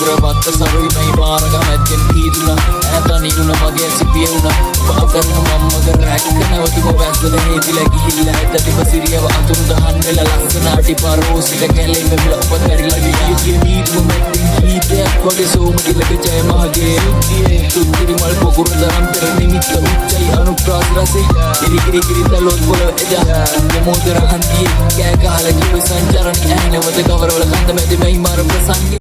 පුරවත්ත සරුයි මේ පාරක මැද්දෙන් පීදුනා ඈත නිදුන මගේ සිපිය වුණා පාකරන මම්මගේ රැක්ක නැවතුම වැස්සද හේතිලා ගිහිල්ලා ඇත්තටම සිරියව අතුරු දහන් වෙලා ලස්සන අටිපාරෝසිට කැලේ මෙබල ඔබ කරිලා ගියේ මීදුම මැද්දෙන් කීතයක් වගේ සෝමකිලක ජය මහගේ තුන්තිරි මල් පොකුරු දරම් පෙර නිමිත්ත උච්චයි අනුප්‍රාස රසේ ඉරිකිරි කිරි තලොත් පොළ එදා මොදර හන්දියේ කෑ ගහලා කිව්ව සංචරණ ඇහෙනවද කවරවල කන්ද මැද මේ මාර ප්‍රසංගේ